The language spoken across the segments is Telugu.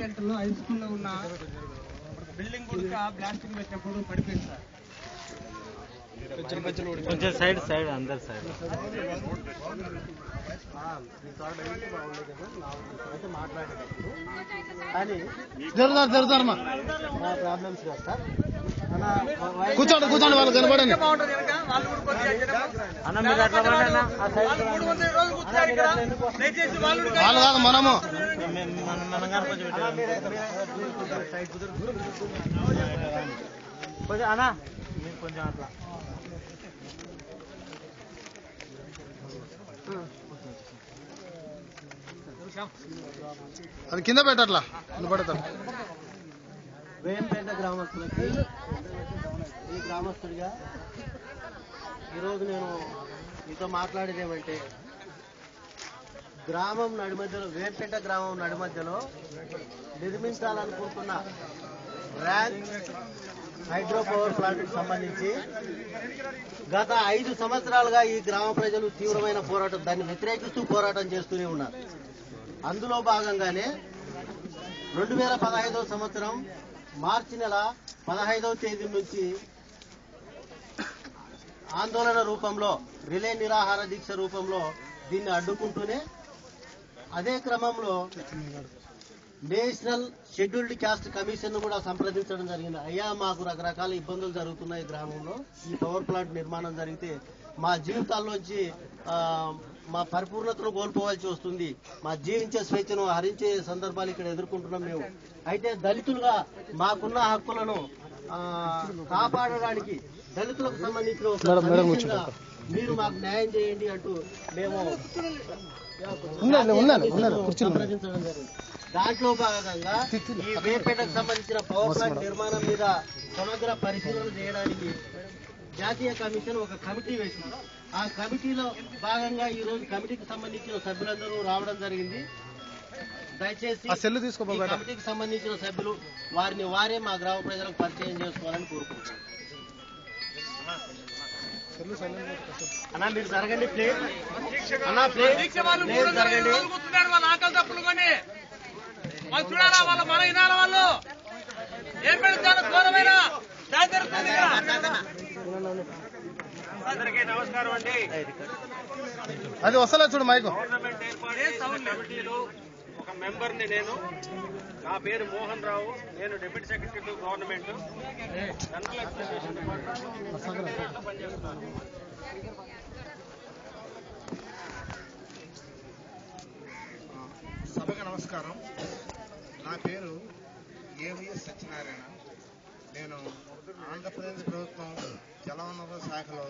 సెంటర్ హై స్కూల్లో ఉన్న బిల్డింగ్ కూడా బ్లాస్టింగ్ వచ్చినప్పుడు పడిపోయింది సార్. కొంచెం సైడ్ అందరు సైడ్ మాట్లాడేటప్పుడు కానీ జరుగుతారు మా ప్రాబ్లమ్స్ కాదు సార్. కూర్చోండి వాళ్ళు కనపడండి వాళ్ళు కాదు మనము కొంచెం అన్నా మీరు కొంచెం అట్లా అది కింద పెట్టట్లా నిలబడతారు. వేంపేట గ్రామస్తులకి ఈ గ్రామస్తుడిగా ఈరోజు నేను మీతో మాట్లాడేది ఏమంటే, గ్రామం నడిమధ్యలో వేంపేట గ్రామం నడిమధ్యలో నిర్మించాలనుకుంటున్న ర్యాంక్ హైడ్రో పవర్ ప్లాంట్ కు సంబంధించి గత 5 సంవత్సరాలుగా ఈ గ్రామ ప్రజలు తీవ్రమైన పోరాటం, దాన్ని వ్యతిరేకిస్తూ పోరాటం చేస్తూనే ఉన్నారు. అందులో భాగంగానే 2015వ సంవత్సరం మార్చి నెల 15వ తేదీ నుంచి ఆందోళన రూపంలో, రిలే నిరాహార దీక్ష రూపంలో దీన్ని అడ్డుకుంటూనే, అదే క్రమంలో నేషనల్ షెడ్యూల్డ్ క్యాస్ట్ కమిషన్ ను కూడా సంప్రదించడం జరిగింది. అయ్యా, మాకు రకరకాల ఇబ్బందులు జరుగుతున్నాయి గ్రామంలో, ఈ పవర్ ప్లాంట్ నిర్మాణం జరిగితే మా జీవితాల్లోంచి మా పరిపూర్ణతను కోల్పోవాల్సి వస్తుంది, మా జీవించే స్వేచ్ఛను హరించే సందర్భాలు ఇక్కడ ఎదుర్కొంటున్నాం మేము. అయితే దళితులుగా మాకున్న హక్కులను కాపాడడానికి దళితులకు సంబంధించిన మీరు మాకు న్యాయం చేయండి అంటూ మేము సంప్రదించడం జరిగింది. దాంట్లో భాగంగా ఈ వేంపేటకు సంబంధించిన పవర్ ప్లాంట్ నిర్మాణం మీద సమగ్ర పరిశీలన చేయడానికి జాతీయ కమిషన్ ఒక కమిటీ వేసింది. ఆ కమిటీలో భాగంగా ఈ రోజు కమిటీకి సంబంధించిన సభ్యులందరూ రావడం జరిగింది. దయచేసి ఈ కమిటీకి సంబంధించిన సభ్యులు వారే మా గ్రామ ప్రజలకు పరిచయం చేసుకోవాలని కోరుకుంటున్నాను. అన్నా మీరు జరగండి ప్లీజ్. అన్నా ప్లీజ్ జరగండి. వాళ్ళ ఆకలి తప్పులు కొని వాళ్ళు చూడాలా, వాళ్ళ మన వినాల వాళ్ళు ఏం పెడతారు ఘోరమైన అందరికీ నమస్కారం అండి. అది వస్తలే చూడు మైకు. గవర్నమెంట్ ఏర్పాటు చేసిన కమిటీలో ఒక మెంబర్ని నేను. నా పేరు మోహన్ రావు, నేను deputy secretary to government general administration department పనిచేస్తున్నాను. సభకు నమస్కారం. నా పేరు ఏవిఎస్ సత్యనారాయణ. నేను ఆంధ్రప్రదేశ్ ప్రభుత్వం జలవనరుల శాఖలో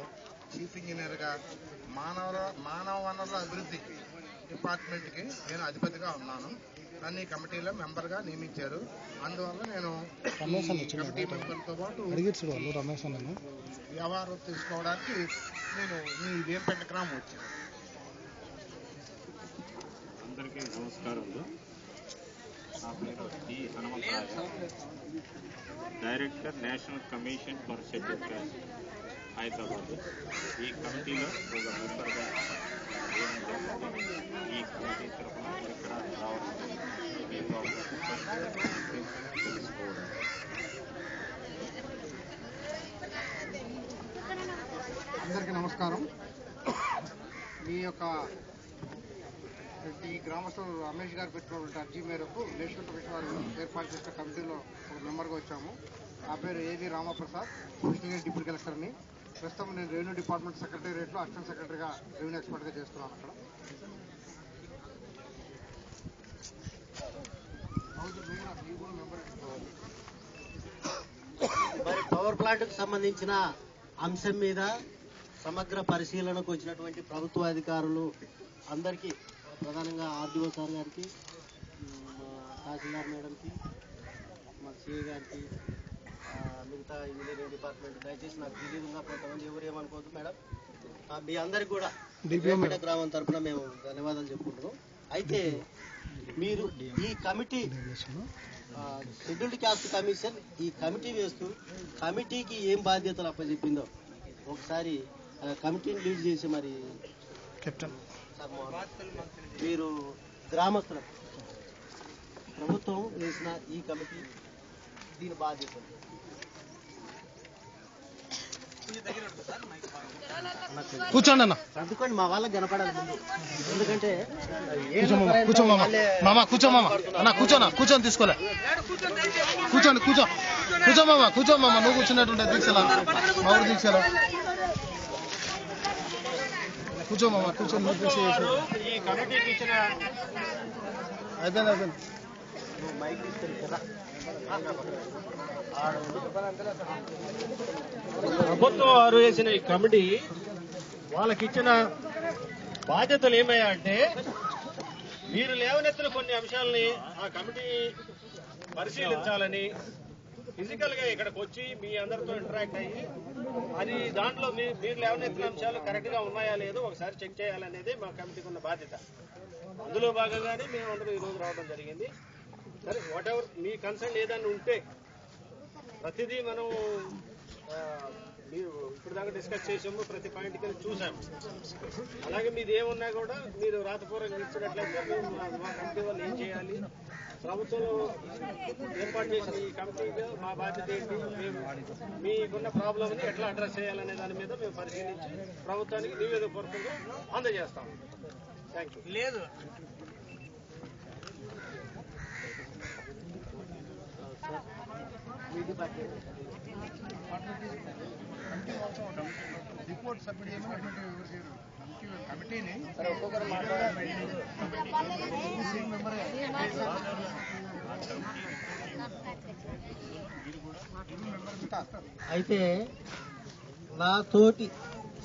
చీఫ్ ఇంజనీర్గా మానవ వనరుల అభివృద్ధి డిపార్ట్మెంట్కి నేను అధిపతిగా ఉన్నాను. నన్ను ఈ కమిటీలో మెంబర్గా నియమించారు. అందువల్ల నేను కమిటీ మెంబర్తో పాటు వ్యవహారం తీసుకోవడానికి నేను ఈ వేంపేట గ్రామం వచ్చాను. అందరికీ నమస్కారాలు. నా పేరు D Hanumantharaju, director national commission for scheduled caste Hyderabad. ఈ కమిటీలో ఒక మెంబర్గా ఈ కమిటీ తరఫున ఇక్కడ రావడం తెలుసుకోవడం. అందరికీ నమస్కారం. మీ యొక్క ఈ గ్రామస్తులు రమేష్ గారు పెట్టినటువంటి అర్జీ మేరకు నేషనల్ కమిషన్ వారు ఏర్పాటు చేసిన కమిటీలో ఒక మెంబర్గా వచ్చాము. నా పేరు ఏవి రామప్రసాద్, కృష్ణగిరి డిప్యూటీ కలెక్టర్ని. ప్రస్తుతం నేను రెవెన్యూ డిపార్ట్మెంట్ సెక్రటేరియట్లో అసిస్టెంట్ సెక్రటరీగా రెవెన్యూ ఎక్స్పర్ట్గా చేస్తున్నాను. అక్కడ మరి పవర్ ప్లాంట్ కు సంబంధించిన అంశం మీద సమగ్ర పరిశీలనకు వచ్చినటువంటి ప్రభుత్వ అధికారులు అందరికీ, ప్రధానంగా ఆర్డీఓ సార్ గారికి, తహసీల్దార్ మేడంకి, మా సిఐ గారికి, మిగతా ఇంజనీరింగ్ డిపార్ట్మెంట్, దయచేసి నాకు తెలియదుగా కొంతమంది ఎవరు ఏమనుకోవద్దు మేడం, మీ అందరికి కూడా వేంపేట గ్రామం తరఫున మేము ధన్యవాదాలు చెప్పుకుంటున్నాం. అయితే మీరు ఈ కమిటీ షెడ్యూల్డ్ క్యాస్ట్ కమిషన్ ఈ కమిటీ వేస్తూ కమిటీకి ఏం బాధ్యతలు అప్పచెప్పిందో ఒకసారి కమిటీని లీడ్ చేసి మరి కెప్టెన్ మీరు గ్రామస్తులకు ప్రభుత్వం వేసిన ఈ కమిటీ దీని బాధ్యతలు. కూర్చోండి అన్న. అందుకని మా వాళ్ళకి కనపడాలి ముందు. ఎందుకంటే కూర్చో మామ, కూర్చో మామ. మామ కూర్చో మామ. అన్న కూర్చోనా, కూర్చొని తీసుకోలే. కూర్చోండి, కూర్చో మామ, కూర్చో మామ. నువ్వు కూర్చున్నట్టుంటే దీక్షలా మా ఊరు దీక్షలా. కూర్చో మామ, కూర్చొని నువ్వు దీక్ష చేసి. ఈ కమిటీకి ఇచ్చిన అయిపోయింది. ప్రభుత్వం వారు వేసిన ఈ కమిటీ వాళ్ళకి ఇచ్చిన బాధ్యతలు ఏమయ్యా అంటే, మీరు లేవనెత్తిన కొన్ని అంశాలని ఆ కమిటీ పరిశీలించాలని, ఫిజికల్ గా ఇక్కడికి వచ్చి మీ అందరితో ఇంటరాక్ట్ అయ్యి అది దాంట్లో మీరు లేవనెత్తిన అంశాలు కరెక్ట్ గా ఉన్నాయా లేదో ఒకసారి చెక్ చేయాలనేది మా కమిటీకి ఉన్న బాధ్యత. అందులో భాగంగానే మేము అందరూ ఈ రోజు రావడం జరిగింది. సరే, వాట్ ఎవర్ మీ కన్సర్న్ ఏదైనా ఉంటే ప్రతిదీ మనం మీరు ఇప్పుడు దాకా డిస్కస్ చేసాము, ప్రతి పాయింట్ కింద చూసాము. అలాగే మీది ఏమున్నా కూడా మీరు రాతపూర్వకంగా ఇచ్చినట్లయితే మేము మా కమిటీ వాళ్ళు ఏం చేయాలి, ప్రభుత్వంలో ఏర్పాటు చేసిన ఈ కమిటీలో మా బాధ్యత ఏంటి, మేము మీకున్న ప్రాబ్లమ్ని ఎట్లా అడ్రస్ చేయాలనే దాని మీద మేము పరిశీలించి ప్రభుత్వానికి నివేదపూర్వకంగా అందజేస్తాం. Thank you. లేదు రిపోర్ట్ సబ్మిట్ చేయమని కమిటీని అయితే నా తోటి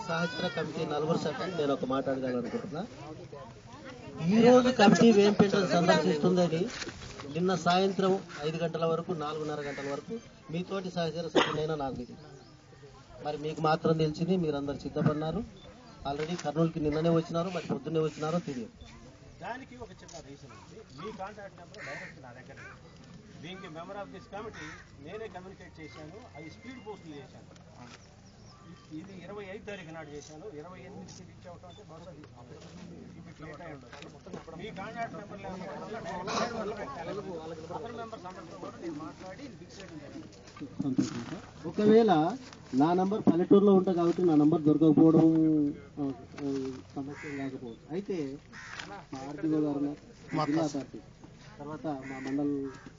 సహచర కమిటీ నలుగురు సభ్యులు నేను ఒక మాట్లాడగలనుకుంటున్నా. ఈ రోజు కమిటీ వేంపేటను సందర్శిస్తుందని నిన్న సాయంత్రం 5 గంటల వరకు 4:30 గంటల వరకు మీతోటి సహచర సభ్యులైనా నాకు తెలియదు. మరి మీకు మాత్రం తెలిసింది, మీరందరు సిద్ధపడినారు. ఆల్రెడీ కర్నూలుకి నిన్ననే వచ్చినారు, మరి పొద్దున్నే వచ్చినారో తెలియదు. దానికి ఒక చిన్న రీజన్ ఉంది. మీ కాంటాక్ట్ నెంబర్ డైరెక్ట్ నా దగ్గర దీనికి మెంబర్ ఆఫ్ దిస్ కమిటీ నేనే కమ్యూనికేట్ చేశాను. అవి స్పీడ్ పోస్టులు చేశాను. ఇది 25 తారీఖు నాడు చేశాను. 28కి రీచ్ అవటం అంటే బహుశా లేట్ అయి ఉండదు. మీ కాంటాక్ట్ నెంబర్ అదర్ మెంబర్స్ అందరితో కూడా నేను మాట్లాడి ఫిక్స్ చేయడం జరిగింది. ఒకవేళ నా నంబర్ పల్లెటూరులో ఉంటా కాబట్టి నా నంబర్ దొరకకపోవడం సమస్య లేకపోవచ్చు. అయితే మా ఆర్టీఓ గారు ఉన్నారు, జిల్లా పార్టీ, తర్వాత మా మండల్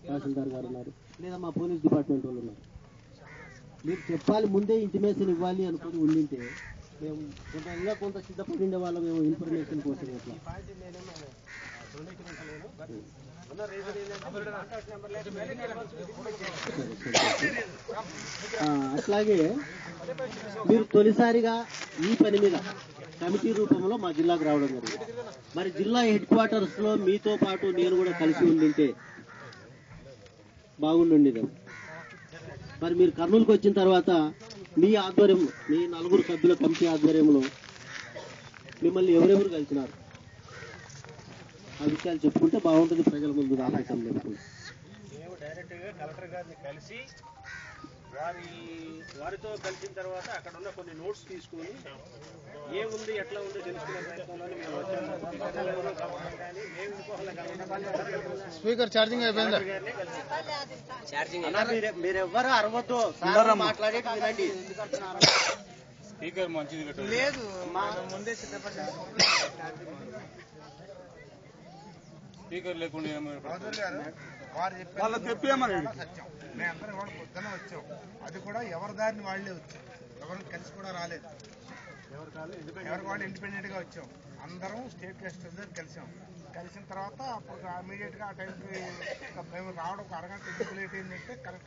తహసీల్దార్ గారు ఉన్నారు, లేదా మా పోలీస్ డిపార్ట్మెంట్ వాళ్ళు ఉన్నారు. మీరు చెప్పాలి, ముందే ఇంటిమేషన్ ఇవ్వాలి అనుకుని ఉండింటే మేము కొంత సిద్ధపడి ఉండే వాళ్ళం. మేము ఇన్ఫర్మేషన్ కోసం ఎట్లా అట్లాగే మీరు తొలిసారిగా ఈ పని మీద కమిటీ రూపంలో మా జిల్లాకు రావడం జరిగింది. మరి జిల్లా హెడ్ క్వార్టర్స్ లో మీతో పాటు నేను కూడా కలిసి ఉండింటే బాగుండేది. మరి మీరు కర్నూలుకు వచ్చిన తర్వాత మీ ఆధ్వర్యంలో, మీ 4 సభ్యుల కమిటీ ఆధ్వర్యంలో మిమ్మల్ని ఎవరెవరు కలిసినారు ఆ విషయాలు చెప్పుకుంటే బాగుంటుంది ప్రజల ముందు. మేము డైరెక్ట్ గా కలెక్టర్ గారిని కలిసి వారితో కలిసిన తర్వాత అక్కడ ఉన్న కొన్ని నోట్స్ తీసుకుని ఏముంది ఎట్లా ఉంది తెలుసుకునే ప్రయత్నంలో మేము వచ్చాము. స్పీకర్ ఛార్జింగ్ అయిపోయిందా? మీరెవ్వరు అరవద్దు, మాట్లాడేది వినండి. స్పీకర్ మంచిది లేదు ముందే సిద్ధపడి స్పీకర్ లేకుండా వాళ్ళు తెప్పేమని సత్యం. మేమందరం కూడా పొద్దున వచ్చాం. అది కూడా ఎవరి దారిని వాళ్ళే వచ్చాం, ఎవరిని కలిసి కూడా రాలేదు. ఎవరికి వాళ్ళు ఇండిపెండెంట్ గా వచ్చాం. అందరం స్టేట్ గెస్ట్ దగ్గర కలిసాం. కలిసిన తర్వాత అప్పుడు ఇమీడియట్ గా ఆ టైంకి మేము రావడం ఒక అరగంట ఎందుకు లేట్ అయిందంటే కరెక్ట్